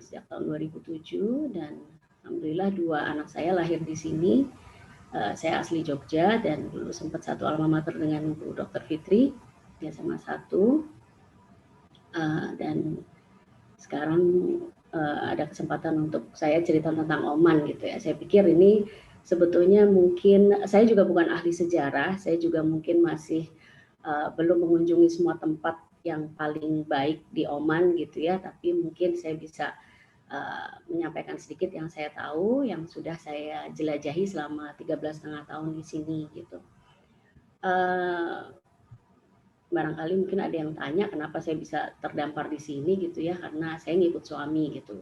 sejak tahun 2007 dan alhamdulillah 2 anak saya lahir di sini. Saya asli Jogja dan dulu sempat satu alma mater dengan Bu Dr. Fitri di SMA 1. Dan sekarang ada kesempatan untuk saya cerita tentang Oman gitu ya. Saya pikir ini sebetulnya mungkin saya juga bukan ahli sejarah, saya juga mungkin masih belum mengunjungi semua tempat yang paling baik di Oman gitu ya, tapi mungkin saya bisa menyampaikan sedikit yang saya tahu, yang sudah saya jelajahi selama 13,5 tahun di sini gitu. Barangkali mungkin ada yang tanya kenapa saya bisa terdampar di sini gitu ya, karena saya ngikut suami gitu.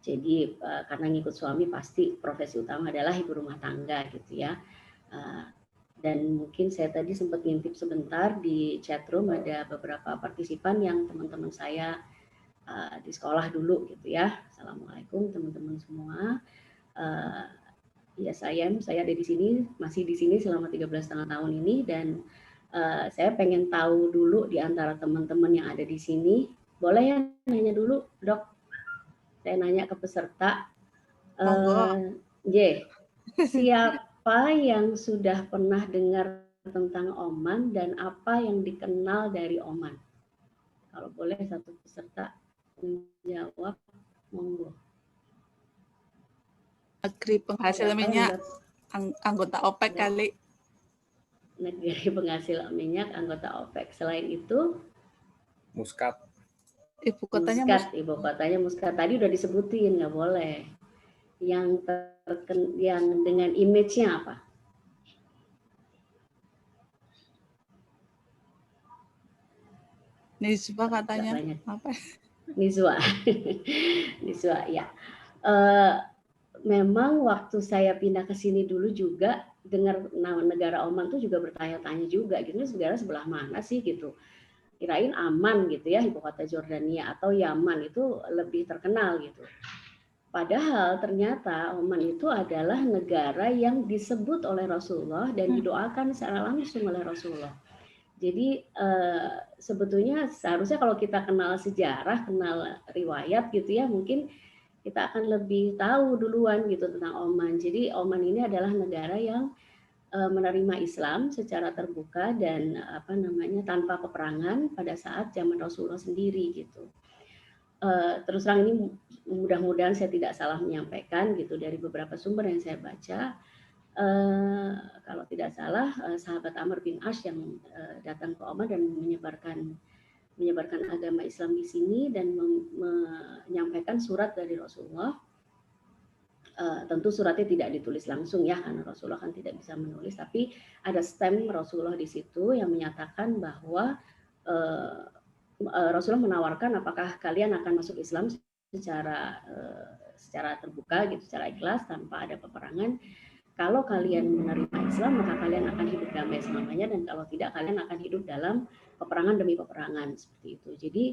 Jadi karena ngikut suami pasti profesi utama adalah ibu rumah tangga gitu ya. Dan mungkin saya tadi sempat ngintip sebentar di chatroom ada beberapa partisipan yang teman-teman saya di sekolah dulu gitu ya. Assalamualaikum teman-teman semua. Ya saya ada di sini, masih di sini selama 13,5 tahun ini dan saya pengen tahu dulu di antara teman-teman yang ada di sini, boleh ya nanya dulu, Dok? Saya nanya ke peserta. Siapa yang sudah pernah dengar tentang Oman dan apa yang dikenal dari Oman? Kalau boleh satu peserta menjawab, monggo. Negeri penghasil minyak, anggota OPEC kali. Negeri penghasil minyak, anggota OPEC. Selain itu, Muscat. Ibu kotanya Muscat. Tadi udah disebutin, nggak boleh. Yang dengan image-nya apa? Nizwa katanya. Apa? Nizwa. Nizwa ya. Memang waktu saya pindah ke sini dulu juga dengar nama negara Oman tuh juga bertanya-tanya juga gitu, negara sebelah mana sih gitu. Kirain Amman gitu ya, ibu kota Jordania, atau Yaman itu lebih terkenal gitu. Padahal ternyata Oman itu adalah negara yang disebut oleh Rasulullah dan didoakan secara langsung oleh Rasulullah. Jadi sebetulnya seharusnya kalau kita kenal sejarah, kenal riwayat gitu ya, mungkin kita akan lebih tahu duluan gitu tentang Oman. Jadi Oman ini adalah negara yang menerima Islam secara terbuka dan tanpa peperangan pada saat zaman Rasulullah sendiri gitu. Terus terang ini mudah-mudahan saya tidak salah menyampaikan gitu dari beberapa sumber yang saya baca. Kalau tidak salah sahabat Amr bin As yang datang ke Oman dan menyebarkan agama Islam di sini dan menyampaikan surat dari Rasulullah. Tentu suratnya tidak ditulis langsung ya, karena Rasulullah kan tidak bisa menulis, tapi ada stem Rasulullah di situ yang menyatakan bahwa Rasulullah menawarkan apakah kalian akan masuk Islam secara terbuka gitu, secara ikhlas tanpa ada peperangan. Kalau kalian menerima Islam maka kalian akan hidup damai selamanya, dan kalau tidak kalian akan hidup dalam peperangan demi peperangan seperti itu. Jadi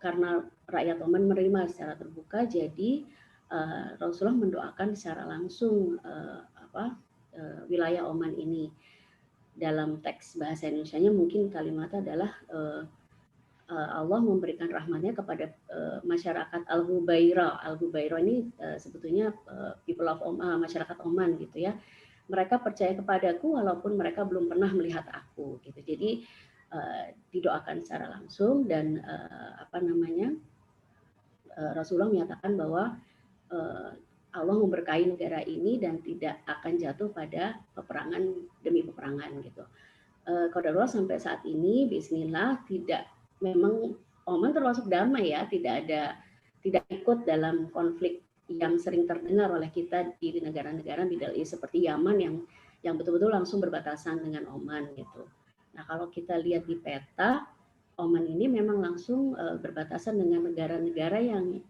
karena rakyat Oman menerima secara terbuka, jadi Rasulullah mendoakan secara langsung wilayah Oman ini. Dalam teks bahasa Indonesianya mungkin kalimatnya adalah Allah memberikan rahmatnya kepada masyarakat Al-Hubaira. Al-Hubaira ini sebetulnya people of Oman, masyarakat Oman gitu ya. Mereka percaya kepadaku walaupun mereka belum pernah melihat aku gitu. Jadi didoakan secara langsung dan Rasulullah menyatakan bahwa Allah memberkahi negara ini dan tidak akan jatuh pada peperangan demi peperangan gitu. Qadarullah sampai saat ini bismillah memang Oman termasuk damai ya, tidak ikut dalam konflik yang sering terdengar oleh kita di negara-negara Middle East seperti Yaman yang betul-betul langsung berbatasan dengan Oman gitu. Nah, kalau kita lihat di peta, Oman ini memang langsung berbatasan dengan negara-negara yang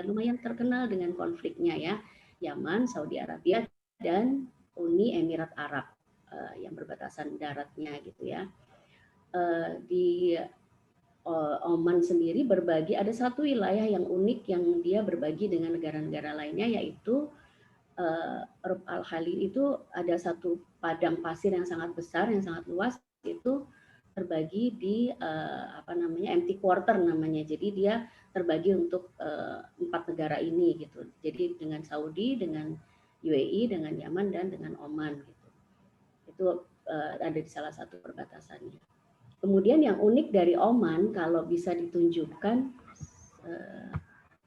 lumayan terkenal dengan konfliknya ya, Yaman, Saudi Arabia, dan Uni Emirat Arab yang berbatasan daratnya gitu ya. Di Oman sendiri berbagi, ada satu wilayah yang unik yang dia berbagi dengan negara-negara lainnya, yaitu Rub Al Khalil. Itu ada satu padang pasir yang sangat besar, yang sangat luas, itu terbagi di empty quarter namanya. Jadi dia terbagi untuk 4 negara ini gitu. Jadi dengan Saudi, dengan UAE, dengan Yaman dan dengan Oman gitu. Itu ada di salah satu perbatasannya. Kemudian yang unik dari Oman kalau bisa ditunjukkan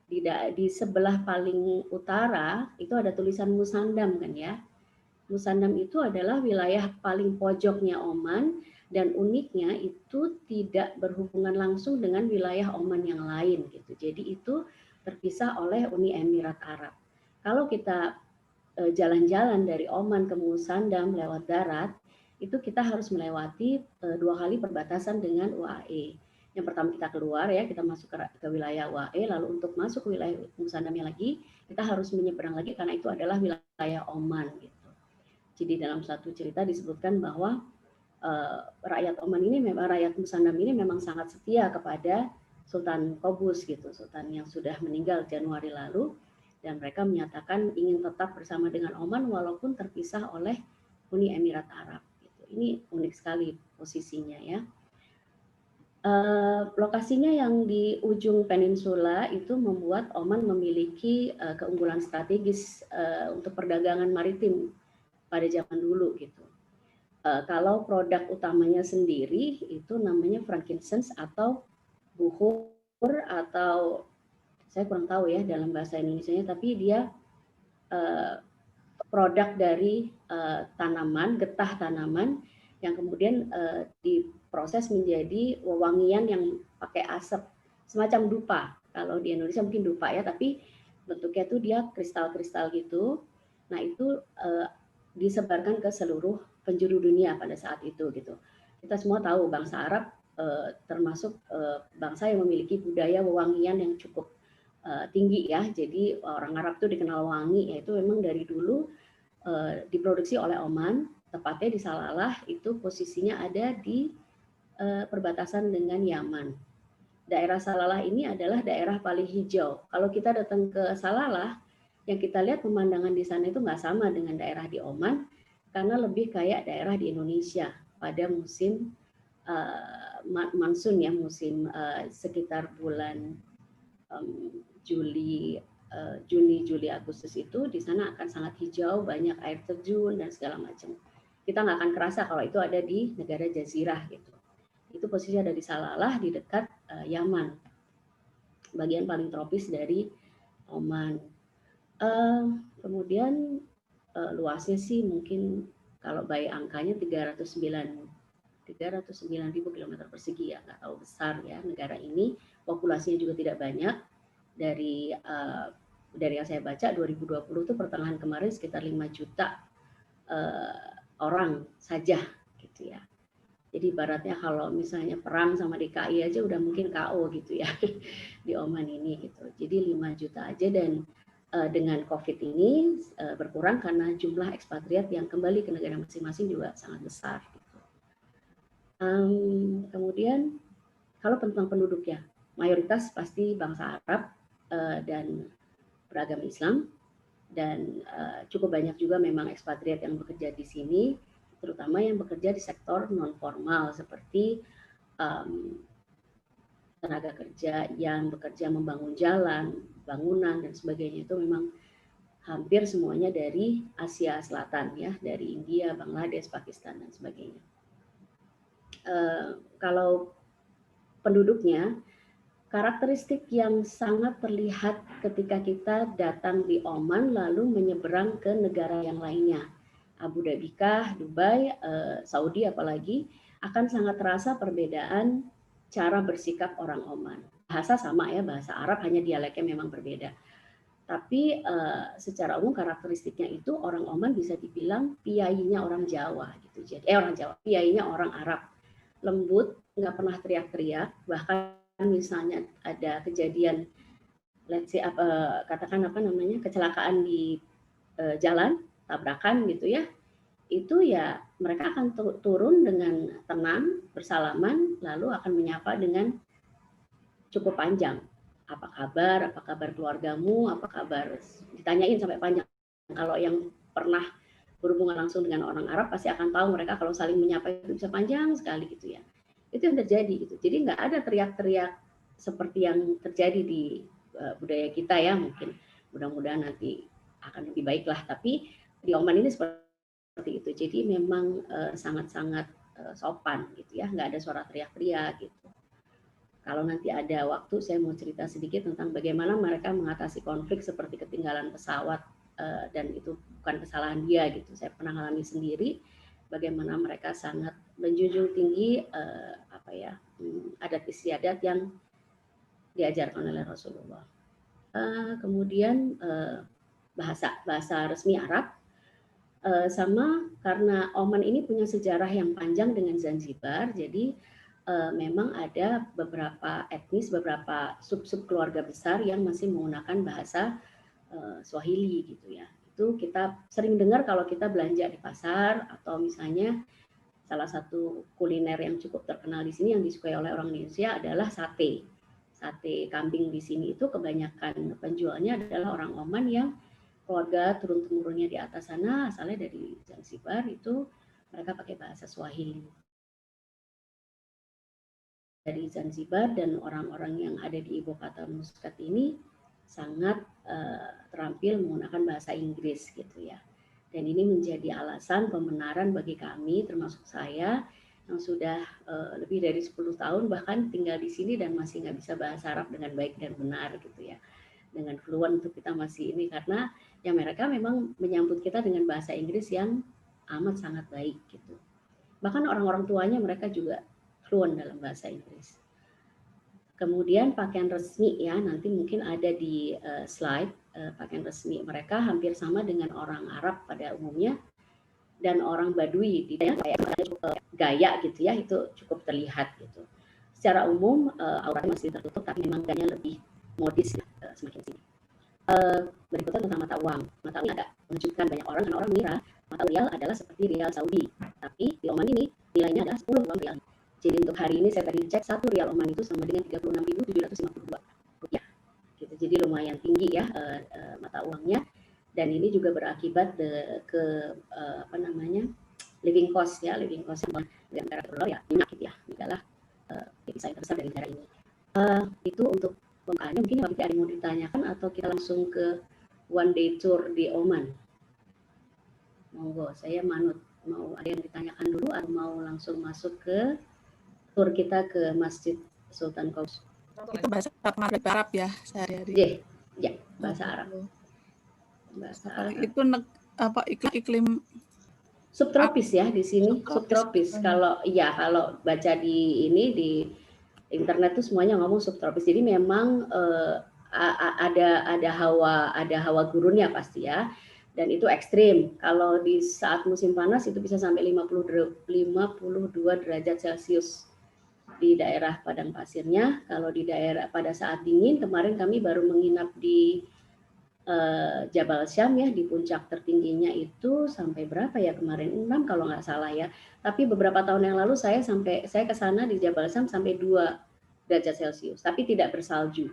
di sebelah paling utara itu ada tulisan Musandam kan ya. Musandam itu adalah wilayah paling pojoknya Oman dan uniknya itu tidak berhubungan langsung dengan wilayah Oman yang lain gitu. Jadi itu terpisah oleh Uni Emirat Arab. Kalau kita jalan-jalan dari Oman ke Musandam lewat darat, itu kita harus melewati 2 kali perbatasan dengan UAE. Yang pertama kita keluar ya, kita masuk ke wilayah UAE, lalu untuk masuk ke wilayah Musandamnya lagi, kita harus menyeberang lagi karena itu adalah wilayah Oman gitu. Jadi dalam satu cerita disebutkan bahwa rakyat Oman ini memang rakyat Musandam ini memang sangat setia kepada Sultan Qobus gitu, Sultan yang sudah meninggal Januari lalu, dan mereka menyatakan ingin tetap bersama dengan Oman walaupun terpisah oleh Uni Emirat Arab. Gitu. Ini unik sekali posisinya ya. Lokasinya yang di ujung peninsula itu membuat Oman memiliki keunggulan strategis untuk perdagangan maritim pada zaman dulu gitu. Kalau produk utamanya sendiri itu namanya frankincense atau buhur atau saya kurang tahu ya dalam bahasa Indonesianya, tapi dia produk dari tanaman, getah tanaman yang kemudian diproses menjadi wewangian yang pakai asap, semacam dupa. Kalau di Indonesia mungkin dupa ya, tapi bentuknya itu dia kristal-kristal gitu. Nah itu disebarkan ke seluruh penjuru dunia pada saat itu gitu. Kita semua tahu bangsa Arab termasuk bangsa yang memiliki budaya wewangian yang cukup tinggi ya. Jadi orang Arab tuh dikenal wangi, yaitu memang dari dulu diproduksi oleh Oman, tepatnya di Salalah itu posisinya ada di perbatasan dengan Yaman. Daerah Salalah ini adalah daerah paling hijau. Kalau kita datang ke Salalah, yang kita lihat pemandangan di sana itu nggak sama dengan daerah di Oman, karena lebih kayak daerah di Indonesia pada musim monsun ya, musim sekitar bulan Juni, Juli, Agustus itu di sana akan sangat hijau, banyak air terjun dan segala macam. Kita nggak akan kerasa kalau itu ada di negara jazirah gitu. Itu posisinya ada di Salalah di dekat Yaman, bagian paling tropis dari Oman. Kemudian luasnya sih mungkin kalau by angkanya 309.000 km persegi ya, nggak tahu besar ya negara ini. Populasinya juga tidak banyak. Dari yang saya baca 2020 itu pertengahan kemarin sekitar 5 juta orang saja gitu ya. Jadi ibaratnya kalau misalnya perang sama DKI aja udah mungkin KO gitu ya di Oman ini gitu. Jadi 5 juta aja, dan dengan COVID ini berkurang karena jumlah ekspatriat yang kembali ke negara masing-masing juga sangat besar. Gitu. Kemudian kalau tentang penduduk ya, mayoritas pasti bangsa Arab dan beragama Islam, dan cukup banyak juga memang ekspatriat yang bekerja di sini, terutama yang bekerja di sektor non formal seperti tenaga kerja yang bekerja membangun jalan, bangunan dan sebagainya. Itu memang hampir semuanya dari Asia Selatan ya, dari India, Bangladesh, Pakistan dan sebagainya. Kalau penduduknya, karakteristik yang sangat terlihat ketika kita datang di Oman lalu menyeberang ke negara yang lainnya, Abu Dhabi kah, Dubai, Saudi apalagi, akan sangat terasa perbedaan cara bersikap orang Oman. Bahasa sama ya, bahasa Arab, hanya dialeknya memang berbeda. Tapi secara umum karakteristiknya itu orang Oman bisa dibilang piainya orang Jawa gitu. Jadi orang Jawa, piainya orang Arab. Lembut, nggak pernah teriak-teriak, bahkan misalnya ada kejadian let's say katakan kecelakaan di jalan, tabrakan gitu ya. Itu ya mereka akan turun dengan tenang, bersalaman, lalu akan menyapa dengan cukup panjang. Apa kabar keluargamu, apa kabar, ditanyain sampai panjang. Kalau yang pernah berhubungan langsung dengan orang Arab pasti akan tahu mereka kalau saling menyapa itu bisa panjang sekali gitu ya. Itu yang terjadi gitu. Jadi nggak ada teriak-teriak seperti yang terjadi di budaya kita ya, mungkin mudah-mudahan nanti akan lebih baik lah. Tapi di Oman ini seperti itu. Jadi memang sangat-sangat sopan gitu ya, nggak ada suara teriak-teriak gitu. Kalau nanti ada waktu, saya mau cerita sedikit tentang bagaimana mereka mengatasi konflik seperti ketinggalan pesawat dan itu bukan kesalahan dia gitu. Saya pernah alami sendiri bagaimana mereka sangat menjunjung tinggi adat istiadat yang diajarkan oleh Rasulullah. Kemudian bahasa resmi Arab, sama karena Oman ini punya sejarah yang panjang dengan Zanzibar, jadi memang ada beberapa etnis, beberapa sub-sub keluarga besar yang masih menggunakan bahasa Swahili gitu ya. Itu kita sering dengar kalau kita belanja di pasar, atau misalnya salah satu kuliner yang cukup terkenal di sini yang disukai oleh orang Indonesia adalah sate. Sate kambing di sini itu kebanyakan penjualnya adalah orang Oman yang keluarga turun-temurunnya di atas sana, asalnya dari Zanzibar, itu mereka pakai bahasa Swahili. Dari Zanzibar dan orang-orang yang ada di ibu kota Muscat ini sangat terampil menggunakan bahasa Inggris gitu ya. Dan ini menjadi alasan pembenaran bagi kami, termasuk saya yang sudah lebih dari 10 tahun bahkan tinggal di sini dan masih nggak bisa bahasa Arab dengan baik dan benar gitu ya. Dengan fluent untuk kita masih ini, karena yang mereka memang menyambut kita dengan bahasa Inggris yang amat sangat baik gitu. Bahkan orang-orang tuanya mereka juga fluent dalam bahasa Inggris. Kemudian pakaian resmi ya, nanti mungkin ada di slide, pakaian resmi mereka hampir sama dengan orang Arab pada umumnya, dan orang Badui di daerah gaya gitu ya, itu cukup terlihat gitu. Secara umum auratnya masih tertutup, tapi memang gayanya lebih modis ya, semakin sini. Berikutnya tentang mata uang. Mata uang agak mengejutkan banyak orang karena orang mengira mata rial adalah seperti rial Saudi, tapi di Oman ini nilainya adalah 10 uang rial. Jadi untuk hari ini saya tadi cek 1 rial Oman itu sama dengan 36.752 rupiah. Gitu. Jadi lumayan tinggi ya mata uangnya, dan ini juga berakibat ke living cost ya, living cost yang negara dolar ya minyak gitu ya, adalah devisa terbesar dari negara ini. Itu untuk pembukaannya. Mungkin Pak Fitri ada yang mau ditanyakan atau kita langsung ke one day tour di Oman? Monggo, saya manut. Mau ada yang ditanyakan dulu atau mau langsung masuk ke tour kita ke Masjid Sultan Qaus? Itu bahasa Arab ya sehari-hari. Ya, bahasa Arab. Bahasa Arab. Itu iklim subtropis ya di sini, subtropis. Kalau baca di internet tuh semuanya ngomong subtropis. Jadi memang ada hawa gurunnya pasti ya. Dan itu ekstrim. Kalau di saat musim panas itu bisa sampai 52 derajat Celcius di daerah padang pasirnya. Kalau di daerah pada saat dingin, kemarin kami baru menginap di Jabal Syam ya, di puncak tertingginya itu sampai berapa ya kemarin, 6 kalau nggak salah ya. Tapi beberapa tahun yang lalu saya ke sana di Jabal Syam sampai 2 derajat Celcius, tapi tidak bersalju.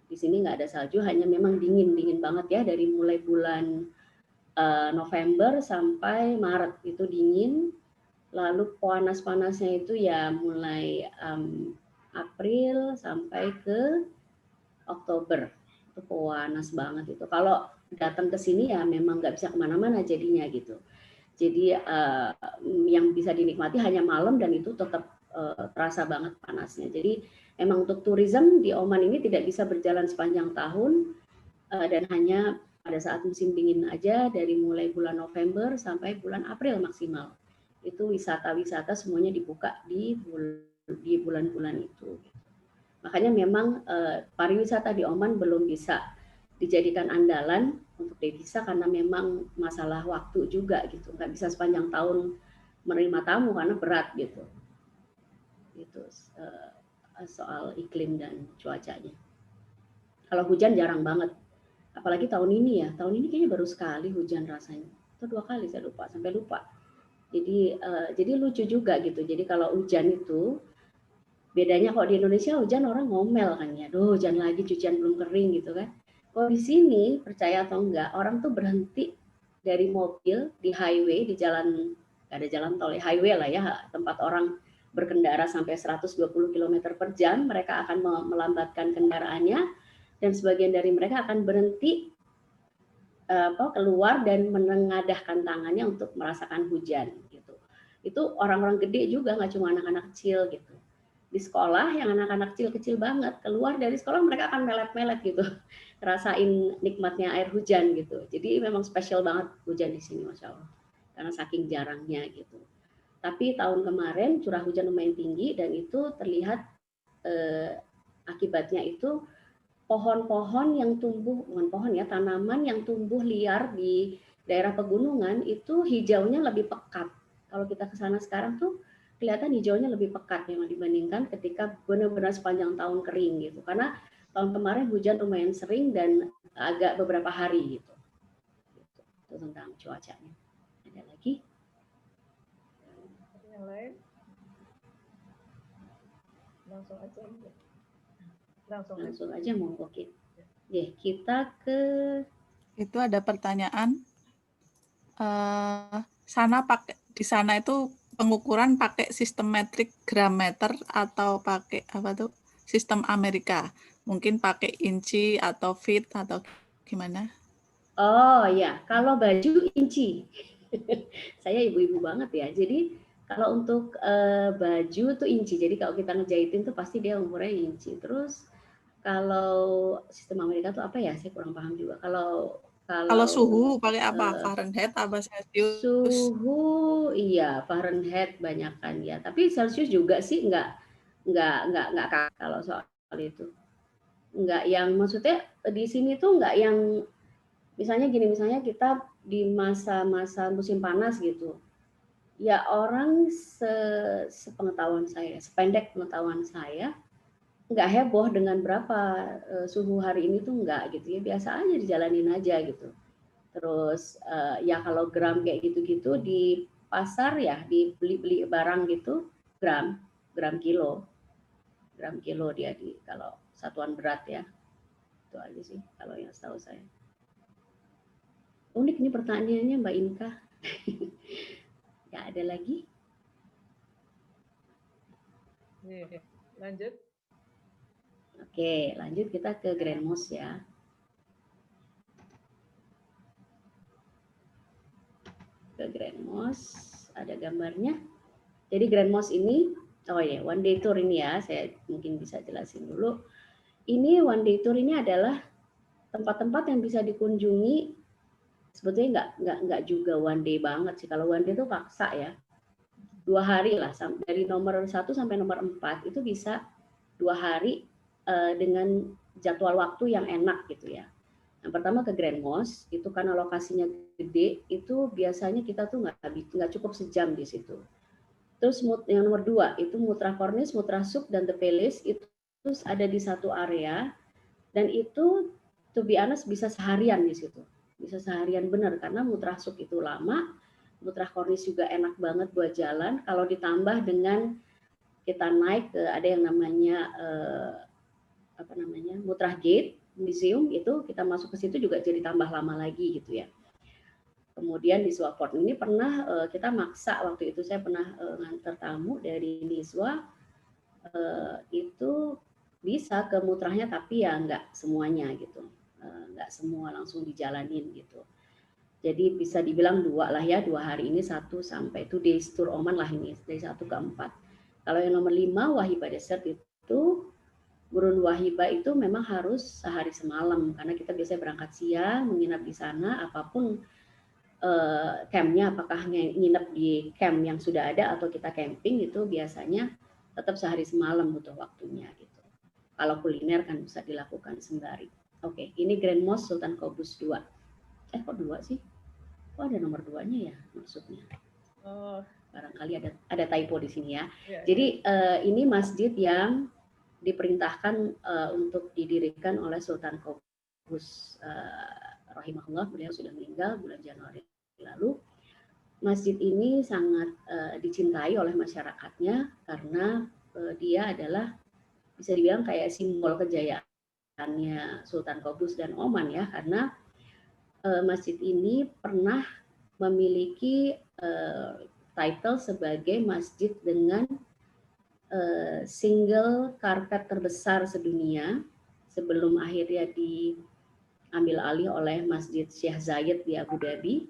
Di sini nggak ada salju, hanya memang dingin banget ya, dari mulai bulan November sampai Maret itu dingin. Lalu panas-panasnya itu ya mulai April sampai ke Oktober. Itu panas banget itu. Kalau datang ke sini ya memang nggak bisa kemana-mana jadinya gitu. Jadi yang bisa dinikmati hanya malam, dan itu tetap terasa banget panasnya. Jadi memang untuk tourism di Oman ini tidak bisa berjalan sepanjang tahun, dan hanya pada saat musim dingin aja, dari mulai bulan November sampai bulan April maksimal. Itu wisata-wisata semuanya dibuka di bulan-bulan itu. Makanya memang pariwisata di Oman belum bisa dijadikan andalan untuk devisa karena memang masalah waktu juga gitu. Nggak bisa sepanjang tahun menerima tamu karena berat gitu. Itu soal iklim dan cuacanya. Kalau hujan jarang banget. Apalagi tahun ini ya. Tahun ini kayaknya baru sekali hujan rasanya. Atau 2 kali saya lupa, sampai lupa. Jadi lucu juga gitu. Jadi kalau hujan itu bedanya, kok di Indonesia hujan orang ngomel kan ya, duh hujan lagi, cucian belum kering gitu kan. Kalau di sini percaya atau enggak, orang tuh berhenti dari mobil di highway, di jalan, nggak ada jalan tol ya, highway lah ya, tempat orang berkendara sampai 120 km per jam, mereka akan melambatkan kendaraannya, dan sebagian dari mereka akan berhenti keluar dan menengadahkan tangannya untuk merasakan hujan gitu. Itu orang-orang gede juga, nggak cuma anak-anak kecil gitu. Di sekolah yang anak-anak kecil-kecil banget, keluar dari sekolah mereka akan melet-melet gitu, ngerasain nikmatnya air hujan gitu. Jadi memang spesial banget hujan di sini, Masya Allah, karena saking jarangnya gitu. Tapi tahun kemarin curah hujan lumayan tinggi, dan itu terlihat akibatnya itu pohon-pohon yang tumbuh, bukan pohon ya, tanaman yang tumbuh liar di daerah pegunungan itu hijaunya lebih pekat. Kalau kita ke sana sekarang tuh kelihatan hijaunya lebih pekat memang dibandingkan ketika benar-benar sepanjang tahun kering gitu. Karena tahun kemarin hujan lumayan sering dan agak beberapa hari gitu. Itu tentang cuacanya. Ada lagi? Ada yang lain? Langsung aja mau oke. Kita ke itu ada pertanyaan di sana itu pengukuran pakai sistem metrik gram meter atau pakai apa tuh sistem Amerika, mungkin pakai inci atau feet atau gimana? Oh ya, kalau baju inci. Saya ibu-ibu banget ya. Jadi kalau untuk baju tuh inci. Jadi kalau kita ngejahitin tuh pasti dia umurnya inci. Terus kalau sistem Amerika tuh apa ya? Saya kurang paham juga. Kalau suhu pakai apa? Fahrenheit apa Celsius? Suhu iya Fahrenheit banyakan ya. Tapi Celsius juga sih nggak kalau soal itu. Nggak yang maksudnya di sini tuh nggak yang misalnya gini, misalnya kita di masa-masa musim panas gitu. Ya orang sepengetahuan saya, sependek pengetahuan saya, nggak heboh dengan berapa suhu hari ini tuh nggak gitu ya, biasa aja dijalanin aja gitu. Terus ya kalau gram kayak gitu-gitu di pasar ya dibeli barang gitu gram kilo dia di kalau satuan berat ya, itu aja sih kalau yang setahu saya. Unik nih pertanyaannya Mbak Inka. Ya ada lagi? Lanjut. Oke, lanjut kita ke Grand Moss ya. Ke Grand Moss, ada gambarnya. Jadi Grand Moss ini, oh ya, one day tour ini ya, saya mungkin bisa jelasin dulu. Ini one day tour ini adalah tempat-tempat yang bisa dikunjungi. Sebetulnya nggak juga one day banget sih. Kalau one day itu paksa ya. 2 hari lah, dari nomor 1 sampai nomor 4 itu bisa 2 hari dengan jadwal waktu yang enak gitu ya. Yang pertama ke Grand Moss, itu karena lokasinya gede, itu biasanya kita tuh nggak cukup sejam di situ. Terus yang nomor 2 itu Mutra Corniche, Mutra Souk, dan The Palace itu terus ada di satu area, dan itu to be honest bisa seharian di situ. Bisa seharian benar karena Mutra Souk itu lama, Mutra Corniche juga enak banget buat jalan. Kalau ditambah dengan kita naik ke ada yang namanya Mutra Gate Museum, itu kita masuk ke situ juga jadi tambah lama lagi gitu ya. Kemudian di Swaport ini pernah kita maksa, waktu itu saya pernah nganter tamu dari Niswa itu bisa ke mutrahnya, tapi ya nggak semuanya gitu, nggak semua langsung dijalanin gitu. Jadi bisa dibilang 2 lah ya, 2 hari ini 1 sampai 2 days tour Oman lah ini, dari 1 ke 4. Kalau yang nomor 5 Wahiba Desert itu Gurun Wahiba itu memang harus sehari semalam karena kita biasanya berangkat siang, menginap di sana, apapun campnya, apakah nginep di camp yang sudah ada atau kita camping, itu biasanya tetap sehari semalam butuh waktunya gitu. Kalau kuliner kan bisa dilakukan sembari. Oke, ini Grand Moss Sultan Qaboos 2. Kok 2 sih? Kok ada nomor 2-nya ya maksudnya? Oh, barangkali ada typo di sini ya. Jadi ini masjid yang diperintahkan untuk didirikan oleh Sultan Qaboos rahimahullah, beliau sudah meninggal bulan Januari lalu. Masjid ini sangat dicintai oleh masyarakatnya karena dia adalah bisa dibilang kayak simbol kejayaannya Sultan Qaboos dan Oman ya, karena masjid ini pernah memiliki title sebagai masjid dengan single karpet terbesar sedunia sebelum akhirnya diambil alih oleh Masjid Syekh Zayed di Abu Dhabi,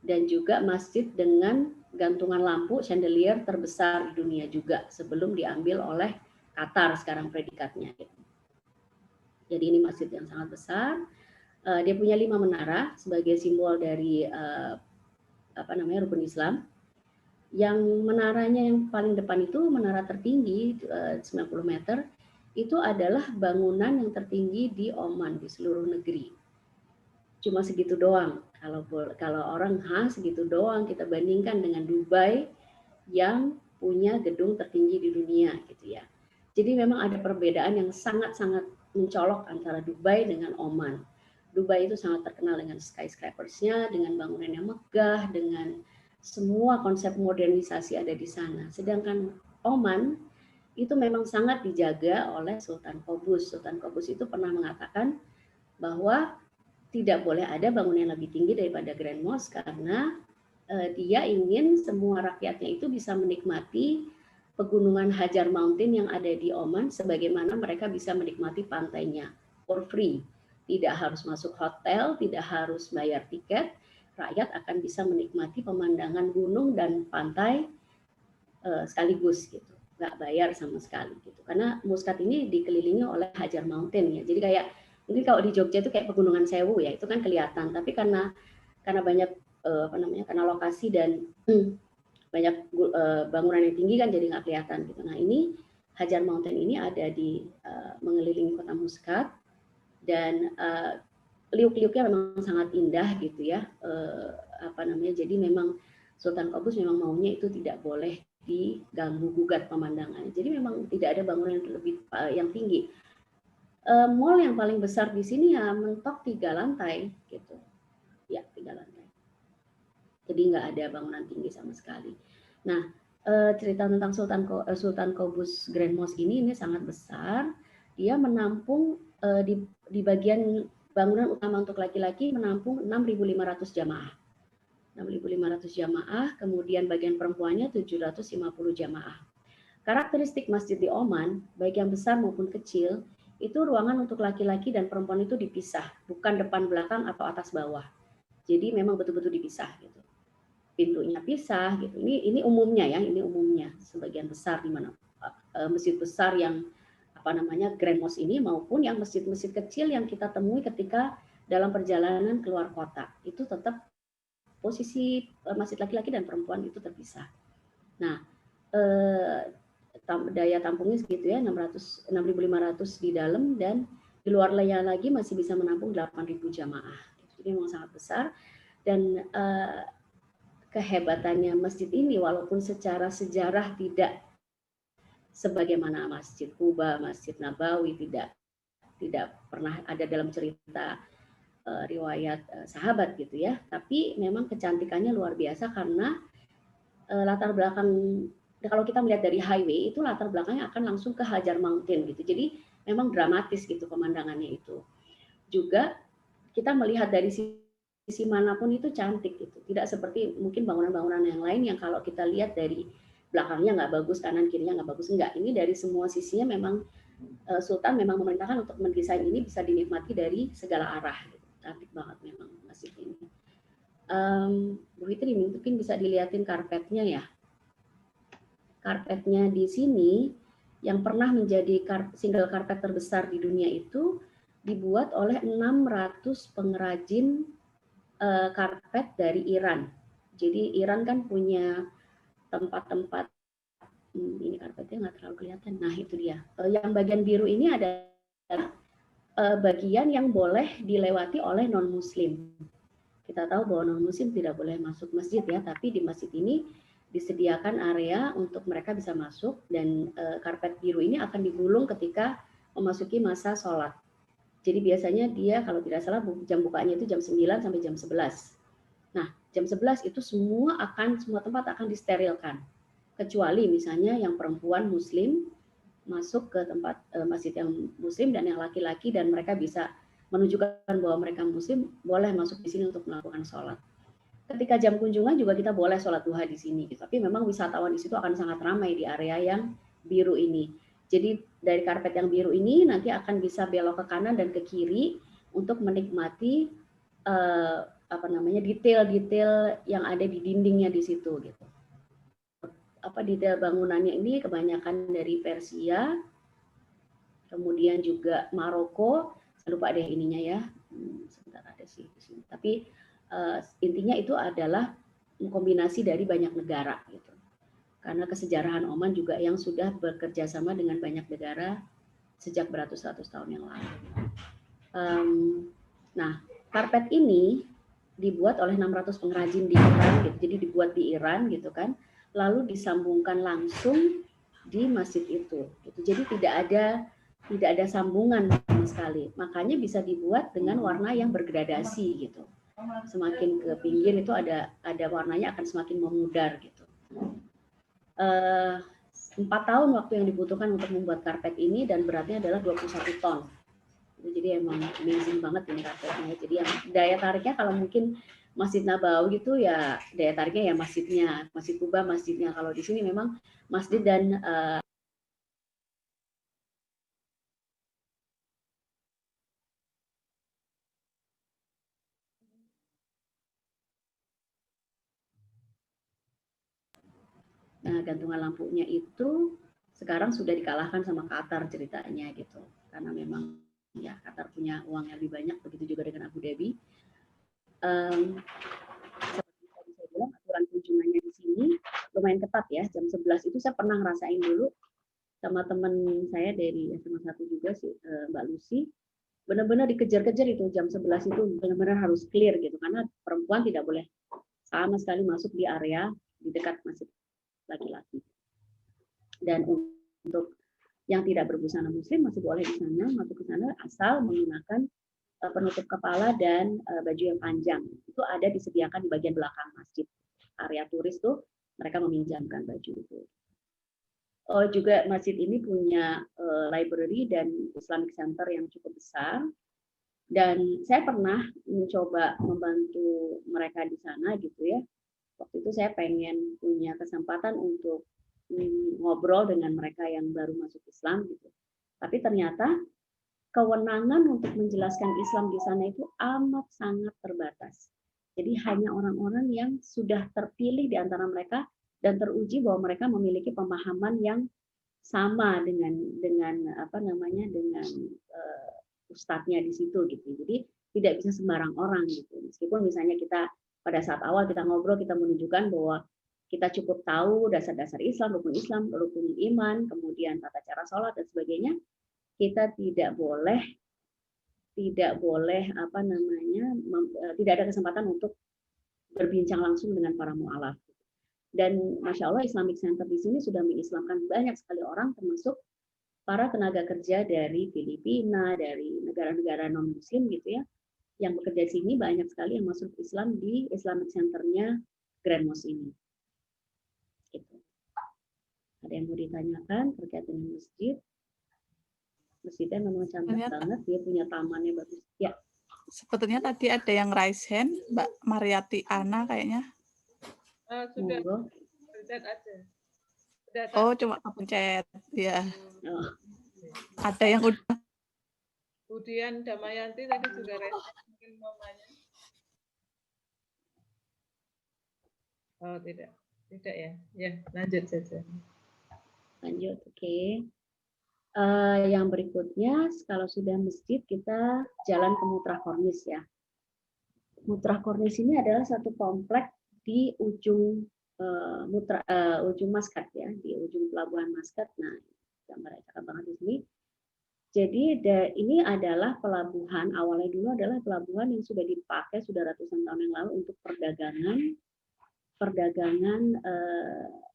dan juga masjid dengan gantungan lampu chandelier terbesar di dunia juga sebelum diambil oleh Qatar sekarang predikatnya. Jadi ini masjid yang sangat besar. Dia punya 5 menara sebagai simbol dari rukun Islam. Yang menaranya yang paling depan itu menara tertinggi 90 meter, itu adalah bangunan yang tertinggi di Oman di seluruh negeri. Cuma segitu doang. Kalau orang segitu doang, kita bandingkan dengan Dubai yang punya gedung tertinggi di dunia gitu ya. Jadi memang ada perbedaan yang sangat-sangat mencolok antara Dubai dengan Oman. Dubai itu sangat terkenal dengan skyscrapersnya, dengan bangunan yang megah, dengan semua konsep modernisasi ada di sana. Sedangkan Oman itu memang sangat dijaga oleh Sultan Qaboos. Sultan Qaboos itu pernah mengatakan bahwa tidak boleh ada bangunan yang lebih tinggi daripada Grand Mosque karena dia ingin semua rakyatnya itu bisa menikmati pegunungan Hajar Mountain yang ada di Oman sebagaimana mereka bisa menikmati pantainya for free. Tidak harus masuk hotel, tidak harus bayar tiket, rakyat akan bisa menikmati pemandangan gunung dan pantai sekaligus gitu, nggak bayar sama sekali gitu. Karena Muscat ini dikelilingi oleh Hajar Mountain ya, jadi kayak mungkin kalau di Jogja itu kayak Pegunungan Sewu ya, itu kan kelihatan. Tapi karena banyak karena lokasi dan banyak bangunan yang tinggi kan jadi nggak kelihatan gitu. Nah ini Hajar Mountain ini ada di mengelilingi kota Muscat dan liuk-liuknya memang sangat indah gitu ya. Jadi memang Sultan Qaboos memang maunya itu tidak boleh diganggu gugat pemandangannya. Jadi memang tidak ada bangunan yang lebih yang tinggi. Mall yang paling besar di sini ya mentok 3 lantai gitu. Ya, 3 lantai. Jadi nggak ada bangunan tinggi sama sekali. Nah, cerita tentang Sultan Qaboos Grand Mosque ini sangat besar. Dia menampung di bagian bangunan utama untuk laki-laki menampung 6.500 jamaah. 6.500 jamaah, kemudian bagian perempuannya 750 jamaah. Karakteristik masjid di Oman, baik yang besar maupun kecil, itu ruangan untuk laki-laki dan perempuan itu dipisah, bukan depan belakang atau atas bawah. Jadi memang betul-betul dipisah gitu. Pintunya pisah gitu. Ini umumnya ya, ini umumnya sebagian besar di mana masjid besar yang Grand Mosque ini maupun yang masjid-masjid kecil yang kita temui ketika dalam perjalanan keluar kota. Itu tetap posisi masjid laki-laki dan perempuan itu terpisah. Nah, daya tampungnya segitu ya, 6.500 di dalam dan di luar lagi masih bisa menampung 8.000 jamaah. Jadi memang sangat besar dan kehebatannya masjid ini walaupun secara sejarah tidak sebagaimana Masjid Kuba, Masjid Nabawi tidak pernah ada dalam cerita riwayat sahabat gitu ya, tapi memang kecantikannya luar biasa karena latar belakang kalau kita melihat dari highway itu latar belakangnya akan langsung ke Hajar Mountain gitu. Jadi memang dramatis gitu pemandangannya itu. Juga kita melihat dari sisi manapun itu cantik gitu. Tidak seperti mungkin bangunan-bangunan yang lain yang kalau kita lihat dari belakangnya nggak bagus, kanan kirinya nggak bagus. Enggak, ini dari semua sisinya memang Sultan memang memerintahkan untuk mendesain ini bisa dinikmati dari segala arah. Gitu. Cantik banget memang masjid ini. Bu Fitri mungkin bisa dilihatin karpetnya ya. Karpetnya di sini yang pernah menjadi single karpet terbesar di dunia itu dibuat oleh 600 pengrajin karpet dari Iran. Jadi Iran kan punya tempat-tempat ini karpetnya nggak terlalu kelihatan. Nah itu dia. Yang bagian biru ini adalah bagian yang boleh dilewati oleh non-Muslim. Kita tahu bahwa non-Muslim tidak boleh masuk masjid ya, tapi di masjid ini disediakan area untuk mereka bisa masuk dan karpet biru ini akan digulung ketika memasuki masa sholat. Jadi biasanya dia kalau tidak salah jam bukanya itu jam 9 sampai jam 11. Nah, jam 11 itu semua tempat akan disterilkan. Kecuali misalnya yang perempuan muslim masuk ke tempat masjid yang muslim dan yang laki-laki dan mereka bisa menunjukkan bahwa mereka muslim boleh masuk di sini untuk melakukan sholat. Ketika jam kunjungan juga kita boleh sholat duha di sini, tapi memang wisatawan di situ akan sangat ramai di area yang biru ini. Jadi dari karpet yang biru ini nanti akan bisa belok ke kanan dan ke kiri untuk menikmati detail-detail yang ada di dindingnya di situ gitu. Detail bangunannya ini kebanyakan dari Persia, kemudian juga Maroko. Saya lupa deh ininya ya. Sebentar ada sih di sini. Tapi intinya itu adalah kombinasi dari banyak negara gitu. Karena kesejarahan Oman juga yang sudah bekerja sama dengan banyak negara sejak beratus-ratus tahun yang lalu. Nah, karpet ini dibuat oleh 600 pengrajin di Iran gitu. Jadi dibuat di Iran gitu kan. Lalu disambungkan langsung di masjid itu gitu. Jadi tidak ada sambungan sama sekali. Makanya bisa dibuat dengan warna yang bergradasi gitu. Semakin ke pinggir itu ada warnanya akan semakin memudar gitu. 4 tahun waktu yang dibutuhkan untuk membuat karpet ini dan beratnya adalah 21 ton. Jadi emang amazing banget ini karpetnya. Jadi yang daya tariknya kalau mungkin Masjid Nabawi gitu ya daya tariknya ya masjidnya, Masjid Kuba masjidnya. Kalau di sini memang masjid dan gantungan lampunya itu sekarang sudah dikalahkan sama Qatar ceritanya gitu. Karena memang ya Qatar punya uang yang lebih banyak, begitu juga dengan Abu Dhabi. Seperti tadi saya bilang, aturan kunjungannya di sini lumayan ketat ya. Jam 11 itu saya pernah ngerasain dulu sama teman saya dari SMA 1 juga sih, Mbak Lucy. Benar-benar dikejar-kejar itu jam 11 itu benar-benar harus clear gitu. Karena perempuan tidak boleh sama sekali masuk di area di dekat masjid laki-laki. Dan untuk yang tidak berbusana muslim masih boleh di sana, masuk ke sana asal menggunakan penutup kepala dan baju yang panjang. Itu ada disediakan di bagian belakang masjid. Area turis tuh mereka meminjamkan baju itu. Juga masjid ini punya library dan Islamic Center yang cukup besar. Dan saya pernah mencoba membantu mereka di sana gitu ya. Waktu itu saya pengen punya kesempatan untuk ngobrol dengan mereka yang baru masuk Islam gitu. Tapi ternyata kewenangan untuk menjelaskan Islam di sana itu amat sangat terbatas. Jadi hanya orang-orang yang sudah terpilih di antara mereka dan teruji bahwa mereka memiliki pemahaman yang sama dengan ustadznya di situ gitu. Jadi tidak bisa sembarang orang gitu. Meskipun misalnya kita pada saat awal kita ngobrol, kita menunjukkan bahwa kita cukup tahu dasar-dasar Islam, rukun iman, kemudian tata cara sholat dan sebagainya, kita tidak boleh tidak ada kesempatan untuk berbincang langsung dengan para mu'alaf. Dan Masya Allah Islamic Center di sini sudah mengislamkan banyak sekali orang, termasuk para tenaga kerja dari Filipina, dari negara-negara non-muslim gitu ya, yang bekerja di sini banyak sekali yang masuk Islam di Islamic Center-nya Grand Mosque ini. Gitu. Ada yang mau ditanyakan terkait dengan masjid? Masjidnya memang cantik banget, dia punya tamannya bagus. Ya. Sepertinya tadi ada yang raise hand, Mbak Mariati Ana kayaknya. Sudah, pencet aja. Oh, cuma pencet, ya. Oh. Ada yang udah. Budian Damayanti tadi juga raise hand, mungkin mamanya. Oh, tidak ya. Ya, lanjut saja. Lanjut, oke. Yang berikutnya, kalau sudah masjid, kita jalan ke Mutra Kornis ya. Mutra Kornis ini adalah satu komplek di ujung ujung Maskat ya, di ujung pelabuhan Maskat. Nah, gambar cakep banget di sini. Jadi ini adalah pelabuhan, awalnya dulu adalah pelabuhan yang sudah dipakai sudah ratusan tahun yang lalu untuk perdagangan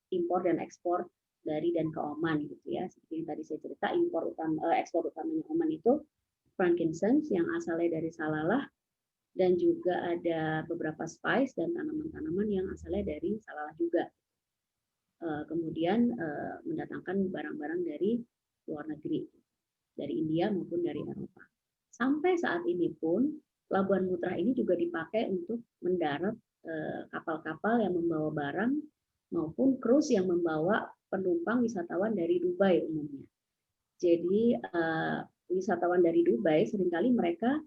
impor dan ekspor dari dan ke Oman gitu ya. Seperti yang tadi saya cerita, ekspor utamanya Oman itu frankincense yang asalnya dari Salalah, dan juga ada beberapa spice dan tanaman-tanaman yang asalnya dari Salalah juga. Kemudian mendatangkan barang-barang dari luar negeri, dari India maupun dari Eropa. Sampai saat ini pun Pelabuhan Mutra ini juga dipakai untuk mendarat kapal-kapal yang membawa barang maupun cruise yang membawa penumpang wisatawan dari Dubai umumnya. Jadi wisatawan dari Dubai seringkali mereka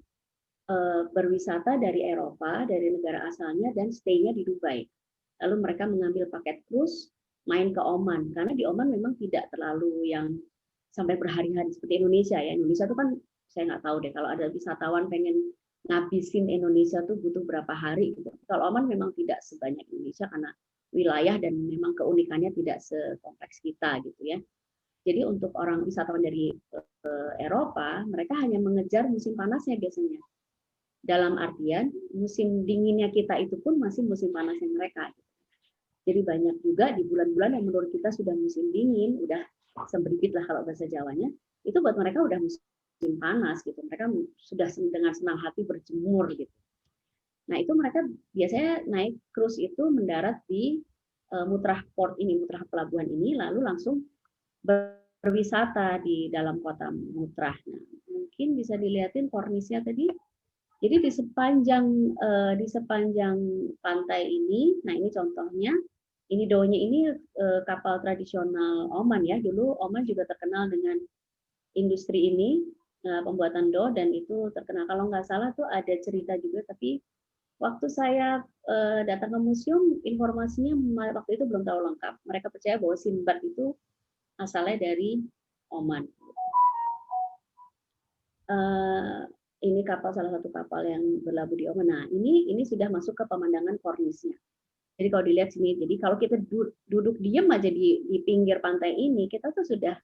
berwisata dari Eropa, dari negara asalnya, dan stay-nya di Dubai. Lalu mereka mengambil paket cruise, main ke Oman. Karena di Oman memang tidak terlalu yang sampai berhari-hari seperti Indonesia ya. Indonesia itu kan saya nggak tahu deh kalau ada wisatawan pengen ngabisin Indonesia tuh butuh berapa hari. Gitu. Kalau Oman memang tidak sebanyak Indonesia karena wilayah dan memang keunikannya tidak sekompleks kita gitu ya. Jadi untuk orang wisatawan dari Eropa, mereka hanya mengejar musim panasnya biasanya. Dalam artian musim dinginnya kita itu pun masih musim panasnya mereka. Jadi banyak juga di bulan-bulan yang menurut kita sudah musim dingin, udah sembripit lah kalau bahasa Jawanya, itu buat mereka udah musim panas gitu. Mereka sudah dengan senang hati berjemur gitu. Nah itu mereka biasanya naik cruise itu mendarat di Mutrah Port ini, Mutrah Pelabuhan ini, lalu langsung berwisata di dalam kota Mutrah. Nah, mungkin bisa dilihatin kornisnya tadi. Jadi di sepanjang pantai ini, nah ini contohnya, ini do-nya ini kapal tradisional Oman ya. Dulu Oman juga terkenal dengan industri ini, pembuatan do, dan itu terkenal. Kalau nggak salah tuh ada cerita juga, tapi waktu saya datang ke museum, informasinya waktu itu belum terlalu lengkap. Mereka percaya bahwa Sinbad itu asalnya dari Oman. Ini kapal, salah satu kapal yang berlabuh di Oman. Nah, ini sudah masuk ke pemandangan kornisnya. Jadi kalau dilihat sini, jadi kalau kita duduk diam aja di pinggir pantai ini, kita tuh sudah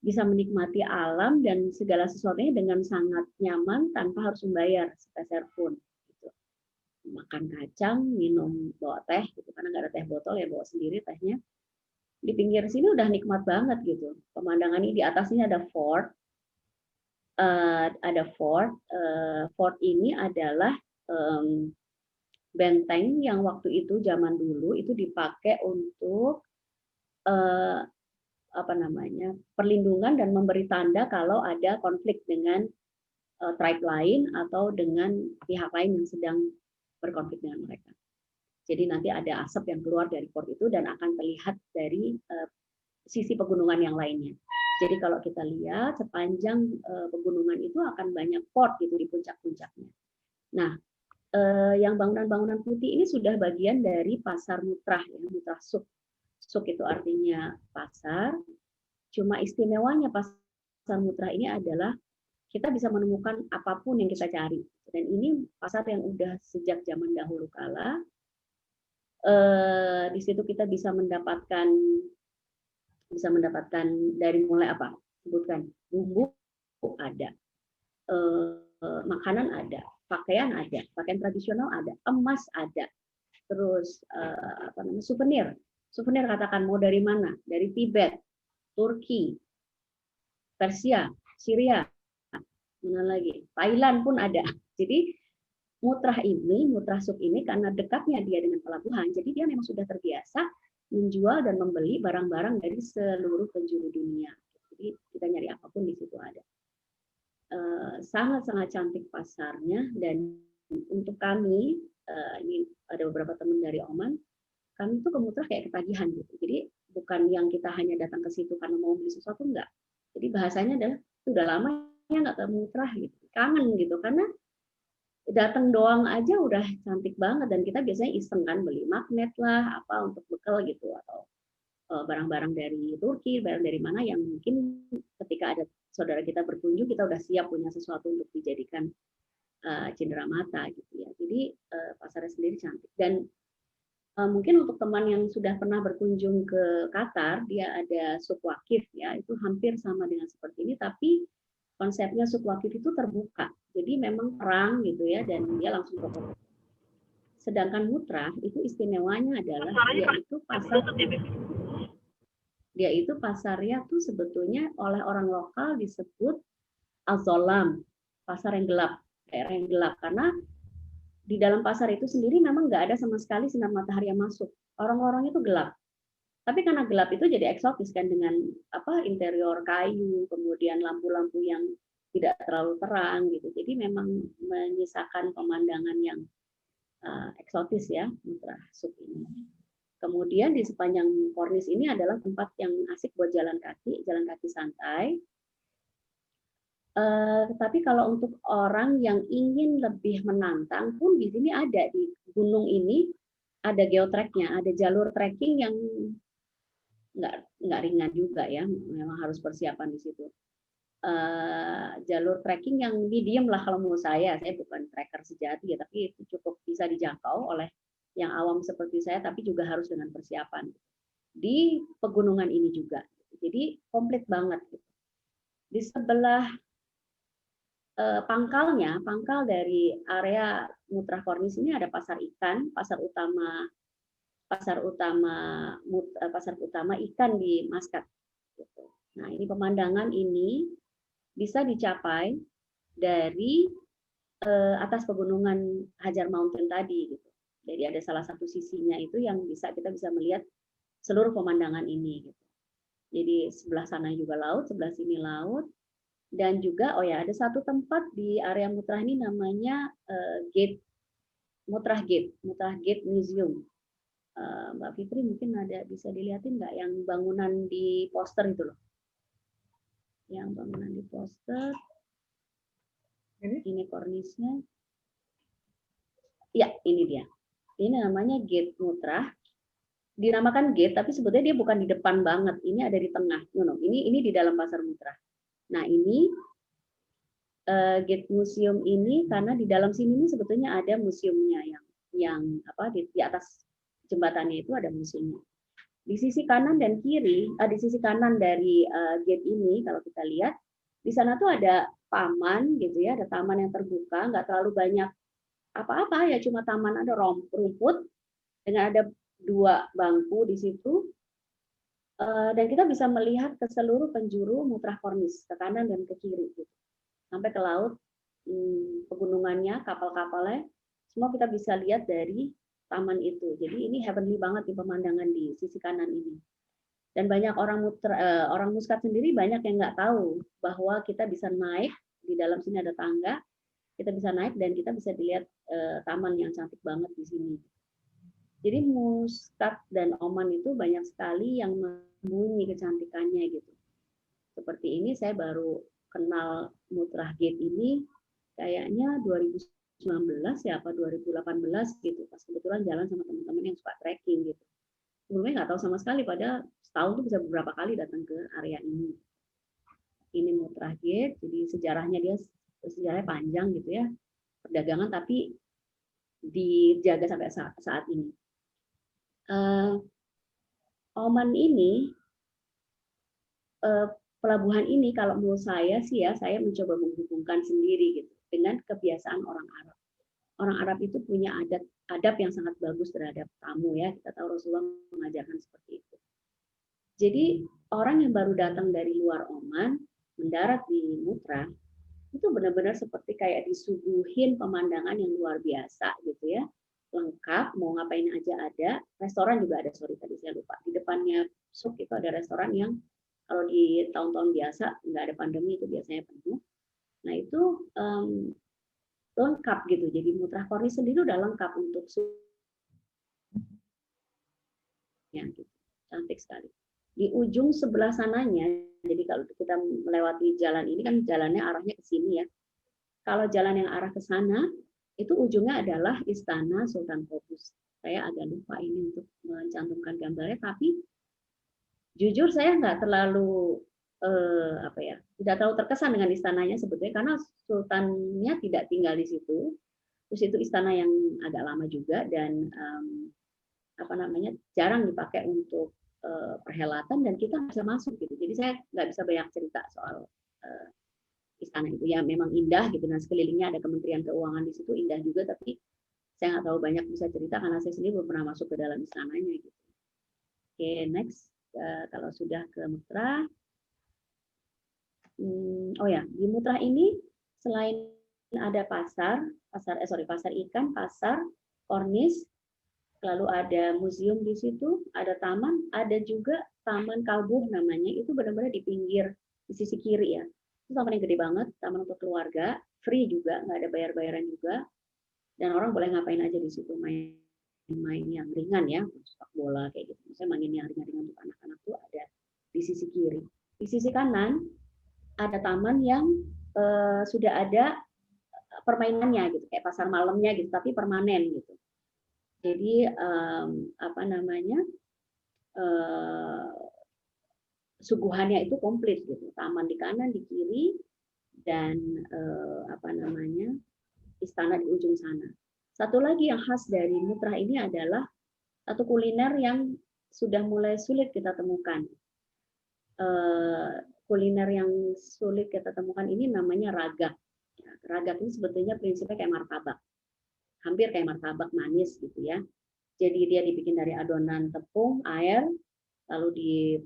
bisa menikmati alam dan segala sesuatunya dengan sangat nyaman tanpa harus membayar sepeser pun. Gitu. Makan kacang, minum, bawa teh, gitu. Karena nggak ada teh botol ya, bawa sendiri tehnya. Di pinggir sini udah nikmat banget gitu. Pemandangan ini di atasnya ada fort. Fort ini adalah benteng yang waktu itu zaman dulu itu dipakai untuk perlindungan dan memberi tanda kalau ada konflik dengan tribe lain atau dengan pihak lain yang sedang berkonflik dengan mereka. Jadi nanti ada asap yang keluar dari fort itu dan akan terlihat dari sisi pegunungan yang lainnya. Jadi kalau kita lihat sepanjang pegunungan itu akan banyak fort gitu di puncak-puncaknya. Nah, yang bangunan-bangunan putih ini sudah bagian dari pasar Mutrah ya, Mutrah Suk. Suk itu artinya pasar. Cuma istimewanya pasar Mutrah ini adalah kita bisa menemukan apapun yang kita cari. Dan ini pasar yang udah sejak zaman dahulu kala. Di situ kita bisa mendapatkan dari mulai apa? Sebutkan, bumbu ada, makanan ada, pakaian tradisional ada, emas ada, terus souvenir katakan mau dari mana? Dari Tibet, Turki, Persia, Syria, mana lagi? Thailand pun ada. Jadi Mutrah Suk ini karena dekatnya dia dengan pelabuhan, jadi dia memang sudah terbiasa menjual dan membeli barang-barang dari seluruh penjuru dunia. Jadi kita nyari apapun di situ ada. Sangat-sangat cantik pasarnya, dan untuk kami, ini ada beberapa teman dari Oman, kami tuh ke Mutrah kayak ketagihan gitu. Jadi bukan yang kita hanya datang ke situ karena mau beli sesuatu, enggak. Jadi bahasanya adalah sudah lama ya nggak ke Mutrah gitu, kangen gitu, karena datang doang aja udah cantik banget, dan kita biasanya iseng kan beli magnet lah apa untuk bekal gitu, atau barang-barang dari Turki, barang dari mana yang mungkin ketika ada saudara kita berkunjung kita udah siap punya sesuatu untuk dijadikan cindera mata gitu ya. Jadi pasarnya sendiri cantik, dan mungkin untuk teman yang sudah pernah berkunjung ke Qatar, dia ada Suk Waqif ya, itu hampir sama dengan seperti ini, tapi konsepnya Suk Waqif itu terbuka. Jadi memang terang gitu ya, dan dia langsung toko. Sedangkan Mutrah itu istimewanya adalah dia itu pasarnya tuh sebetulnya oleh orang lokal disebut Al-Zolam, pasar yang gelap, daerah yang gelap, karena di dalam pasar itu sendiri memang nggak ada sama sekali sinar matahari yang masuk. Orang-orang itu gelap. Tapi karena gelap itu jadi eksotis kan, dengan interior kayu, kemudian lampu-lampu yang tidak terlalu terang gitu. Jadi memang menyisakan pemandangan yang eksotis ya, Mutrah Suk ini. Kemudian di sepanjang kornis ini adalah tempat yang asik buat jalan kaki santai. Tapi kalau untuk orang yang ingin lebih menantang pun di sini ada, di gunung ini ada geotracknya, ada jalur trekking yang nggak ringan juga ya, memang harus persiapan di situ. Jalur trekking yang medium lah kalau menurut saya bukan trekker sejati ya, tapi itu cukup bisa dijangkau oleh yang awam seperti saya, tapi juga harus dengan persiapan di pegunungan ini juga. Jadi komplit banget. Di sebelah pangkal dari area Mutra Kornis ini ada pasar ikan, pasar utama ikan di Maskat. Nah, ini pemandangan ini bisa dicapai dari atas pegunungan Hajar Mountain tadi gitu. Jadi ada salah satu sisinya itu yang kita bisa melihat seluruh pemandangan ini gitu. Jadi sebelah sana juga laut, sebelah sini laut. Dan juga ada satu tempat di area Mutra ini namanya Mutra Gate Museum. Mbak Fitri mungkin bisa dilihatin nggak yang bangunan di poster itu loh. Yang bangunan di poster. Ini kornisnya. Ya, ini dia. Ini namanya Gate Mutra. Dinamakan gate, tapi sebetulnya dia bukan di depan banget. Ini ada di tengah. Ini di dalam pasar Mutra. Nah, ini Gate Museum ini karena di dalam sini ini sebetulnya ada museumnya yang di atas jembatannya itu ada museumnya. Di sisi kanan dan kiri, di sisi kanan dari gate ini kalau kita lihat di sana tuh ada taman gitu ya, ada taman yang terbuka, nggak terlalu banyak apa-apa ya, cuma taman, ada rumput dengan ada 2 bangku di situ. Dan kita bisa melihat ke seluruh penjuru Mutra Kornis, ke kanan dan ke kiri gitu. Sampai ke laut, pegunungannya, kapal-kapalnya, semua kita bisa lihat dari taman itu. Jadi ini heavenly banget di pemandangan di sisi kanan ini. Dan banyak orang Muscat sendiri banyak yang nggak tahu bahwa kita bisa naik, di dalam sini ada tangga, kita bisa naik dan kita bisa dilihat taman yang cantik banget di sini. Jadi Muscat dan Oman itu banyak sekali yang membunyi kecantikannya gitu. Seperti ini saya baru kenal Mutra Gate ini kayaknya 2019 ya apa 2018 gitu, pas kebetulan jalan sama teman-teman yang suka trekking gitu. Sebelumnya nggak tahu sama sekali, padahal setahun tuh bisa beberapa kali datang ke area ini. Ini Mutra Gate, jadi sejarahnya panjang gitu ya, perdagangan tapi dijaga sampai saat ini. Oman ini pelabuhan ini kalau menurut saya sih ya, saya mencoba menghubungkan sendiri gitu dengan kebiasaan orang Arab. Orang Arab itu punya adab yang sangat bagus terhadap tamu ya. Kita tahu Rasulullah mengajarkan seperti itu. Jadi orang yang baru datang dari luar Oman mendarat di Mutra itu benar-benar seperti kayak disuguhin pemandangan yang luar biasa gitu ya. Lengkap, mau ngapain aja ada. Restoran juga ada, sorry tadi saya lupa. Di depannya Suk itu ada restoran yang kalau di tahun-tahun biasa nggak ada pandemi itu biasanya penuh. Nah itu lengkap gitu. Jadi Mutra Kornis sendiri udah lengkap untuk ya, gitu. Cantik sekali. Di ujung sebelah sananya, jadi kalau kita melewati jalan ini kan jalannya arahnya ke sini ya. Kalau jalan yang arah ke sana itu ujungnya adalah Istana Sultan Qaboos. Saya agak lupa ini untuk mencantumkan gambarnya, tapi jujur saya nggak terlalu tidak terlalu terkesan dengan istananya sebetulnya karena sultannya tidak tinggal di situ. Terus itu istana yang agak lama juga dan jarang dipakai untuk perhelatan dan kita bisa masuk gitu. Jadi saya nggak bisa banyak cerita soal istana itu. Ya memang indah gitu, dan sekelilingnya ada Kementerian Keuangan di situ, indah juga, tapi saya nggak tahu banyak bisa cerita karena saya sendiri belum pernah masuk ke dalam istananya gitu. Oke, next. Kalau sudah ke Mutra, di Mutra ini selain ada pasar ikan, pasar, kornis, lalu ada museum di situ, ada taman, ada juga Taman Kalbuh namanya, itu benar-benar di pinggir, di sisi kiri ya. Itu taman yang gede banget, taman untuk keluarga, free juga, nggak ada bayar-bayaran juga, dan orang boleh ngapain aja di situ, main main yang ringan ya, sepak bola kayak gitu. Misalnya main yang ringan-ringan untuk anak-anak tuh ada di sisi kiri. Di sisi kanan ada taman yang sudah ada permainannya gitu, kayak pasar malamnya gitu, tapi permanen gitu. Jadi apa namanya, suguhannya itu komplit gitu. Taman di kanan, di kiri, dan apa namanya, istana di ujung sana. Satu lagi yang khas dari Mutrah ini adalah satu kuliner yang sudah mulai sulit kita temukan. Kuliner yang sulit kita temukan ini namanya ragak. Ragak ini sebetulnya prinsipnya kayak martabak, hampir kayak martabak manis gitu ya. Jadi dia dibikin dari adonan tepung, air, lalu di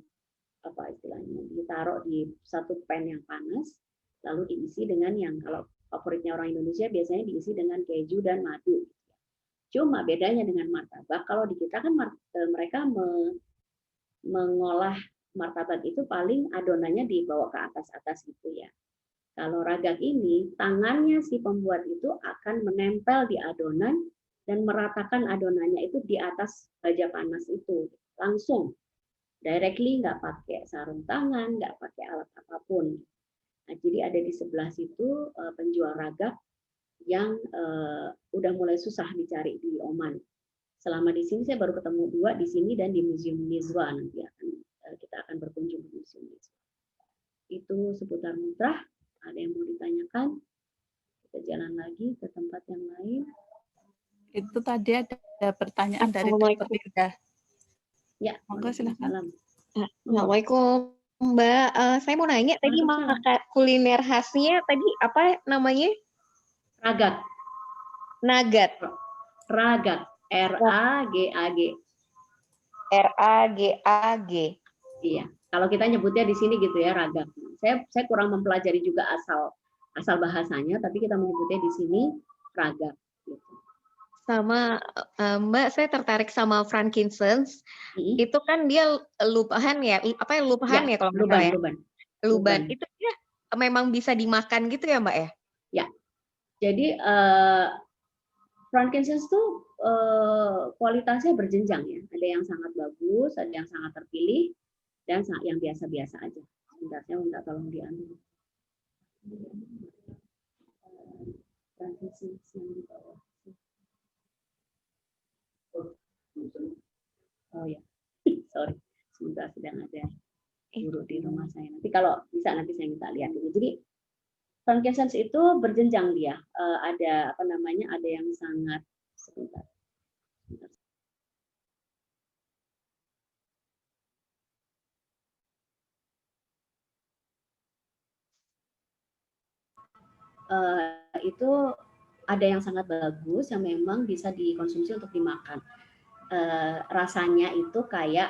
apa istilahnya, ditaruh di satu pan yang panas, lalu diisi dengan yang kalau favoritnya orang Indonesia biasanya diisi dengan keju dan madu. Cuma bedanya dengan martabak, kalau di kita kan mereka mengolah martabak itu paling adonannya dibawa ke atas-atas gitu ya. Kalau ragak ini, tangannya si pembuat itu akan menempel di adonan dan meratakan adonannya itu di atas baja panas itu. Langsung, directly, nggak pakai sarung tangan, nggak pakai alat apapun. Nah, jadi ada di sebelah situ penjual ragak yang udah mulai susah dicari di Oman. Selama di sini saya baru ketemu 2 di sini dan di Museum Nizwa, nanti kita akan berkunjung di Museum Nizwa. Itu seputar Mutrah. Ada yang mau ditanyakan? Kita jalan lagi ke tempat yang lain. Itu tadi ada pertanyaan dari Dr. Linda. Ya, monggo silakan. Assalamualaikum Mbak. Saya mau nanya tadi kuliner khasnya tadi apa namanya? Ragak. Nugget. Ragak. R-A-G-A-G. R-A-G-A-G. Iya. Kalau kita nyebutnya di sini gitu ya, ragak. Saya kurang mempelajari juga asal bahasanya, tapi kita menyebutnya di sini ragak. Gitu. Sama Mbak, saya tertarik sama frankincense. Itu kan dia lupahan ya, apa ya lupahan ya kalau nggak salah ya. Luban. Itu dia memang bisa dimakan gitu ya Mbak ya? Ya. Jadi frankincense tuh kualitasnya berjenjang ya. Ada yang sangat bagus, ada yang sangat terpilih, dan yang biasa-biasa aja. Sebentar, saya minta tolong diambil. Frankincense yang di bawah. Oh ya, sorry. Sebentar, sedang ada guru di rumah saya. Nanti kalau bisa nanti saya minta lihat dulu. Jadi frankincense itu berjenjang dia. Ada apa namanya? Ada yang sangat sebentar. Itu ada yang sangat bagus yang memang bisa dikonsumsi untuk dimakan. Rasanya itu kayak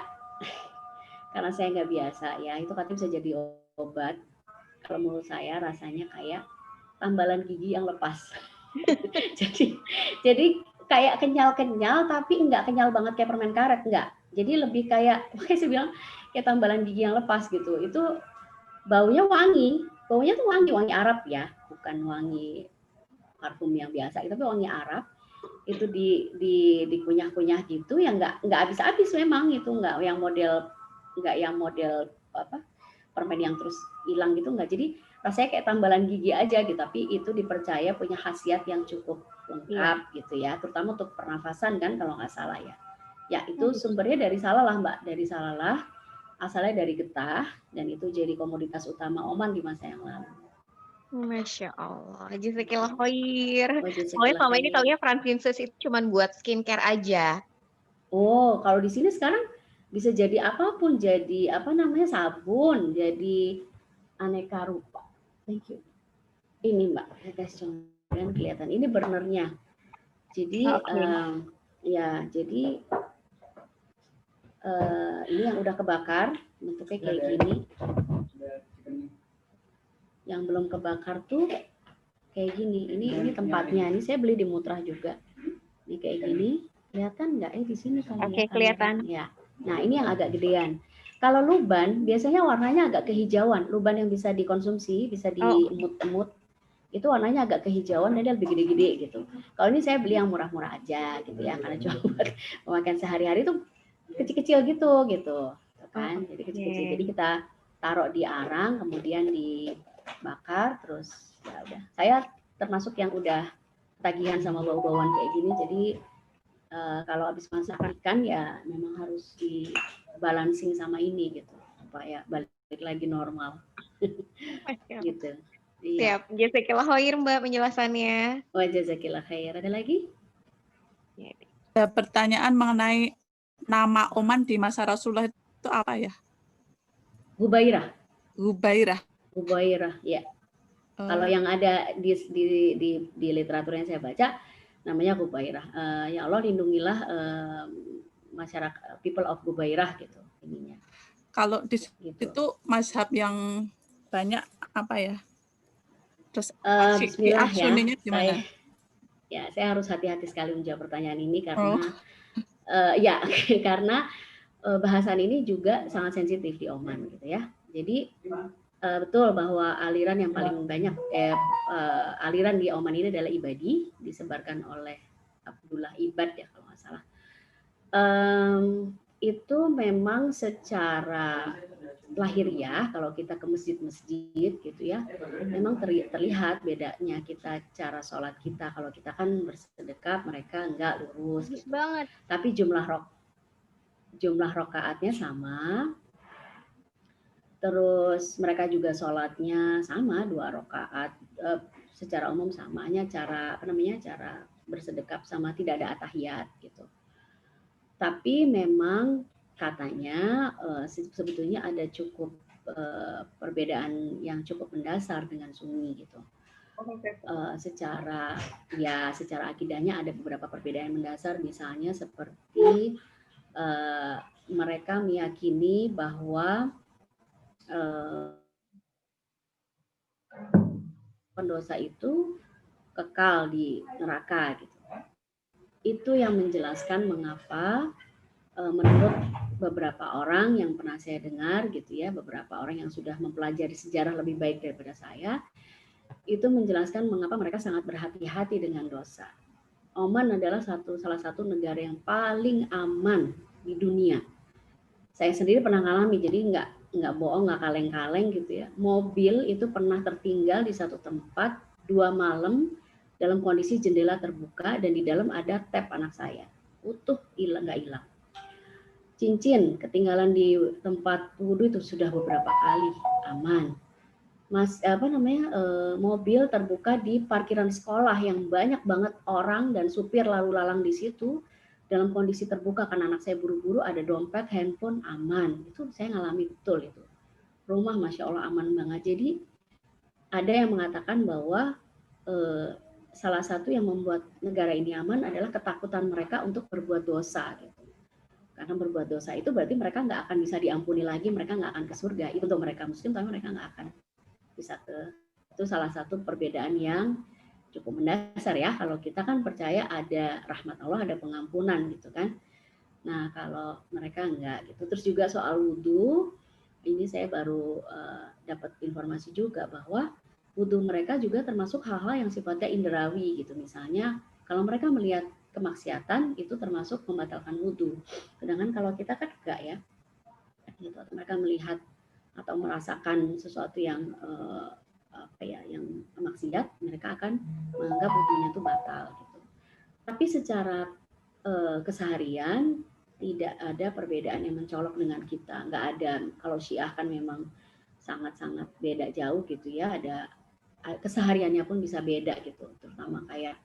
karena saya nggak biasa ya, itu katanya bisa jadi obat. Kalau menurut saya rasanya kayak tambalan gigi yang lepas. jadi kayak kenyal-kenyal tapi nggak kenyal banget kayak permen karet, nggak. Jadi lebih kayak saya bilang kayak tambalan gigi yang lepas gitu. Itu baunya wangi. Baunya tuh wangi Arab ya, bukan wangi parfum yang biasa, tapi wangi Arab. Itu dikunyah-kunyah gitu, yang nggak habis-habis memang itu nggak yang model apa permen yang terus hilang gitu, nggak. Jadi rasanya kayak tambalan gigi aja gitu, tapi itu dipercaya punya khasiat yang cukup lengkap gitu ya, terutama untuk pernafasan kan kalau nggak salah ya. Ya itu sumbernya dari Salalah Mbak, dari Salalah. Asalnya dari getah, dan itu jadi komoditas utama Oman di masa yang lalu. Masya Allah, jazakallah khair. Soalnya selama ini taunya frankincense itu cuma buat skincare aja. Oh, kalau di sini sekarang bisa jadi apapun, jadi apa namanya sabun, jadi aneka rupa. Thank you. Ini Mbak, saya kasih contoh kelihatan. Ini burnernya. Jadi ya, jadi ini yang udah kebakar, bentuknya kayak gini. Yang belum kebakar tuh kayak gini. Ini tempatnya. Ini saya beli di Mutrah juga. Ini kayak gini. Kelihatan nggak? Di sini kali ya. Kelihatan. Ya. Nah, ini yang agak gedean. Kalau luban biasanya warnanya agak kehijauan. Luban yang bisa dikonsumsi, bisa diemut-emut. itu warnanya agak kehijauan dan dia lebih gede-gede gitu. Kalau ini saya beli yang murah-murah aja gitu ya, karena cuma buat memakan sehari-hari itu kecil-kecil gitu kan. Jadi kecil-kecil. Jadi kita taruh di arang, kemudian dibakar, terus ya udah. Saya termasuk yang udah tagihan sama bau-bauan kayak gini, jadi kalau habis masak ikan ya memang harus dibalancing sama ini gitu supaya balik lagi normal. Gitu. Iya. Siap. Jazakallah khair Mbak penjelasannya. Wa jazakillah khair. Ada lagi? Ada pertanyaan mengenai nama Oman di masa Rasulullah itu apa ya? Hubairah. Hubairah, ya. Kalau yang ada di literatur yang saya baca, namanya Hubairah. Ya Allah lindungilah masyarakat people of Hubairah gitu ininya. Kalau di itu mazhab yang banyak apa ya? Terus Bismillah ya. Saya harus hati-hati sekali menjawab pertanyaan ini karena ya karena bahasan ini juga sangat sensitif di Oman gitu ya. Jadi betul bahwa aliran yang paling banyak aliran di Oman ini adalah Ibadi, disebarkan oleh Abdullah Ibad ya kalau nggak salah. Itu memang secara lahiriah kalau kita ke masjid-masjid gitu ya, memang terlihat bedanya kita cara sholat kita. Kalau kita kan bersedekap, mereka enggak lurus gitu. Banget. Tapi jumlah rokaatnya sama. Terus mereka juga sholatnya sama 2 rokaat. Secara umum samanya cara cara bersedekap sama, tidak ada atahiyat gitu. Tapi memang katanya sebetulnya ada cukup perbedaan yang cukup mendasar dengan Sunni gitu. Secara akidahnya ada beberapa perbedaan mendasar, misalnya seperti mereka meyakini bahwa pendosa itu kekal di neraka gitu. Itu yang menjelaskan mengapa menurut beberapa orang yang pernah saya dengar gitu ya, beberapa orang yang sudah mempelajari sejarah lebih baik daripada saya, itu menjelaskan mengapa mereka sangat berhati-hati dengan dosa. Oman adalah salah satu negara yang paling aman di dunia. Saya sendiri pernah ngalami, jadi nggak bohong, nggak kaleng-kaleng gitu ya. Mobil itu pernah tertinggal di satu tempat 2 malam dalam kondisi jendela terbuka dan di dalam ada tab anak saya, utuh, nggak hilang. Cincin ketinggalan di tempat wudhu itu sudah beberapa kali, aman. Mobil terbuka di parkiran sekolah yang banyak banget orang dan supir lalu lalang di situ dalam kondisi terbuka karena anak saya buru-buru, ada dompet, handphone, aman. Itu saya ngalami betul itu. Rumah Masya Allah aman banget. Jadi ada yang mengatakan bahwa salah satu yang membuat negara ini aman adalah ketakutan mereka untuk berbuat dosa gitu. Karena berbuat dosa itu berarti mereka nggak akan bisa diampuni lagi, mereka nggak akan ke surga. Itu untuk mereka Muslim, tapi mereka nggak akan bisa ke. Itu salah satu perbedaan yang cukup mendasar ya. Kalau kita kan percaya ada rahmat Allah, ada pengampunan gitu kan. Nah kalau mereka nggak gitu. Terus juga soal wudhu, ini saya baru dapat informasi juga bahwa wudhu mereka juga termasuk hal-hal yang sifatnya indrawi gitu. Misalnya kalau mereka melihat kemaksiatan itu termasuk membatalkan wudhu. Sedangkan kalau kita kan enggak ya. Gitu. Mereka melihat atau merasakan sesuatu yang yang maksiat, mereka akan menganggap wudhunya itu batal gitu. Tapi secara keseharian tidak ada perbedaan yang mencolok dengan kita. Enggak ada. Kalau Syiah kan memang sangat-sangat beda jauh gitu ya. Ada kesehariannya pun bisa beda gitu. Terutama kayak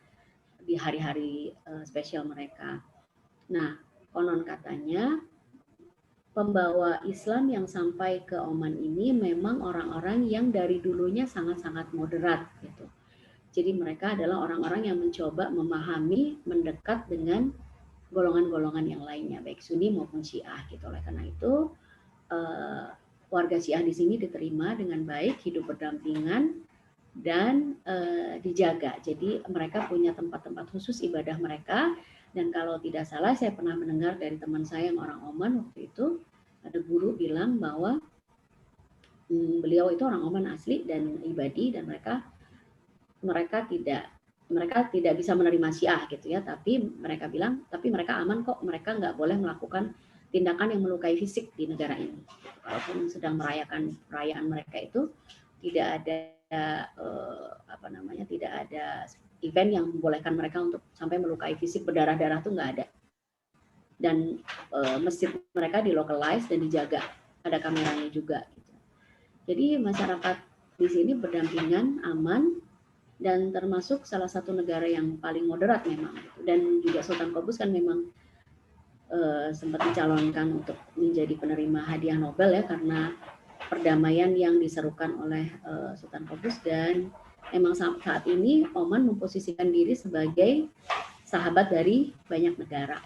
di hari-hari spesial mereka. Nah, konon katanya pembawa Islam yang sampai ke Oman ini memang orang-orang yang dari dulunya sangat-sangat moderat gitu. Jadi mereka adalah orang-orang yang mencoba memahami, mendekat dengan golongan-golongan yang lainnya, baik Sunni maupun Syiah gitu. Oleh karena itu warga Syiah di sini diterima dengan baik, hidup berdampingan dan dijaga. Jadi mereka punya tempat-tempat khusus ibadah mereka. Dan kalau tidak salah saya pernah mendengar dari teman saya yang orang Oman waktu itu, ada guru bilang bahwa beliau itu orang Oman asli dan ibadi, dan mereka mereka tidak bisa menerima Syiah gitu ya, tapi mereka bilang tapi mereka aman kok, mereka nggak boleh melakukan tindakan yang melukai fisik di negara ini. Walaupun sedang merayakan perayaan mereka itu tidak ada tidak ada event yang membolehkan mereka untuk sampai melukai fisik, berdarah-darah tuh nggak ada. Dan masjid mereka dilocalize dan dijaga, ada kameranya juga. Gitu. Jadi masyarakat di sini berdampingan, aman, dan termasuk salah satu negara yang paling moderat memang. Dan juga Sultan Qaboos kan memang sempat dicalonkan untuk menjadi penerima hadiah Nobel ya, karena perdamaian yang diserukan oleh Sultan Qaboos. Dan memang saat ini Oman memposisikan diri sebagai sahabat dari banyak negara.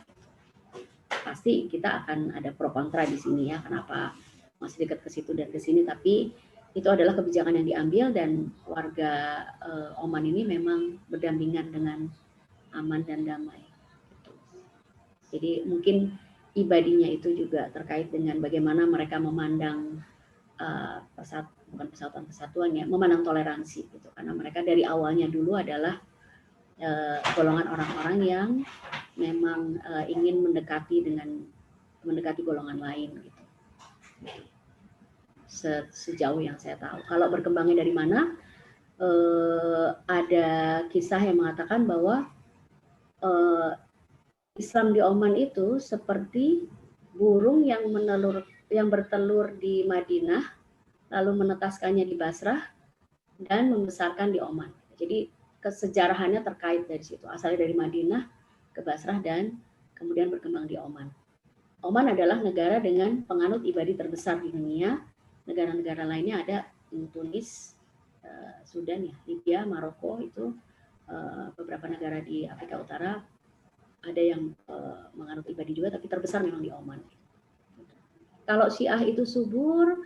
Pasti kita akan ada pro kontra di sini ya, kenapa masih dekat ke situ dan ke sini, tapi itu adalah kebijakan yang diambil dan warga Oman ini memang berdampingan dengan aman dan damai. Jadi mungkin ibadinya itu juga terkait dengan bagaimana mereka memandang bukan persatuan ya, memandang toleransi gitu, karena mereka dari awalnya dulu adalah golongan orang-orang yang memang ingin mendekati golongan lain gitu. Sejauh yang saya tahu. Kalau berkembangnya dari mana, ada kisah yang mengatakan bahwa Islam di Oman itu seperti burung yang bertelur di Madinah, lalu menetaskannya di Basrah dan membesarkan di Oman. Jadi kesejarahannya terkait dari situ, asalnya dari Madinah ke Basrah dan kemudian berkembang di Oman. Oman adalah negara dengan penganut ibadi terbesar di dunia. Negara-negara lainnya ada Tunis, Sudan ya, Libya, Maroko, itu beberapa negara di Afrika Utara ada yang menganut ibadi juga, tapi terbesar memang di Oman. Kalau Syiah itu subur,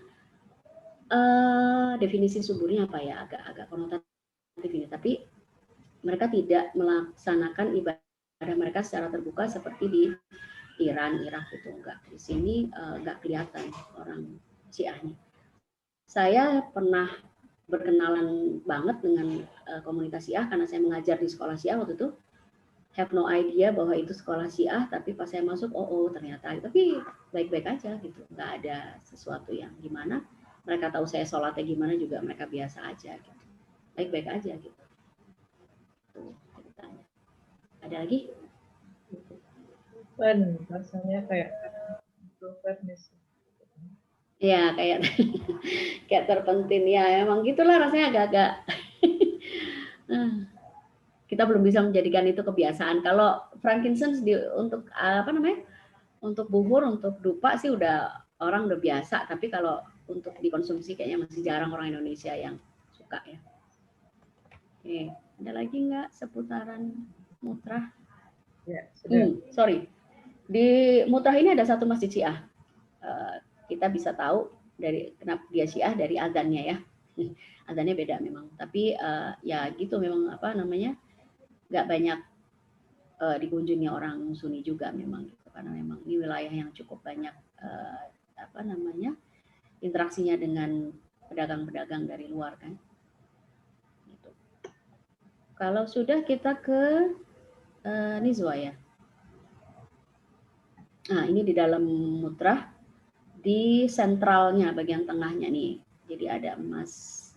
definisi suburnya apa ya, agak konotatif ini, tapi mereka tidak melaksanakan ibadah mereka secara terbuka seperti di Iran, Irak itu enggak. Di sini enggak kelihatan orang Syiahnya. Saya pernah berkenalan banget dengan komunitas Syiah karena saya mengajar di sekolah Syiah waktu itu. Have no idea bahwa itu sekolah Syiah, tapi pas saya masuk, ternyata, tapi baik-baik aja gitu, nggak ada sesuatu yang gimana. Mereka tahu saya sholatnya gimana juga, mereka biasa aja gitu, baik-baik aja gitu. Tuh, ceritanya. Ada lagi? Rasanya kayak ya kayak terpentin ya, emang gitulah rasanya agak-agak. Kita belum bisa menjadikan itu kebiasaan. Kalau frankincense untuk untuk buhur, untuk dupa sih orang udah biasa, tapi kalau untuk dikonsumsi kayaknya masih jarang orang Indonesia yang suka ya. Oke, ada lagi nggak seputaran Mutrah? Ya, sorry. Di Mutrah ini ada satu masjid Syiah. Kita bisa tahu dari kenapa dia Syiah dari azannya ya. Azannya beda memang, tapi ya gitu memang nggak banyak dikunjungi orang Sunni juga memang gitu, karena memang ini wilayah yang cukup banyak interaksinya dengan pedagang-pedagang dari luar kan. Gitu. Kalau sudah kita ke Nizwa ya. Nah ini di dalam Mutrah, di sentralnya bagian tengahnya nih, jadi ada emas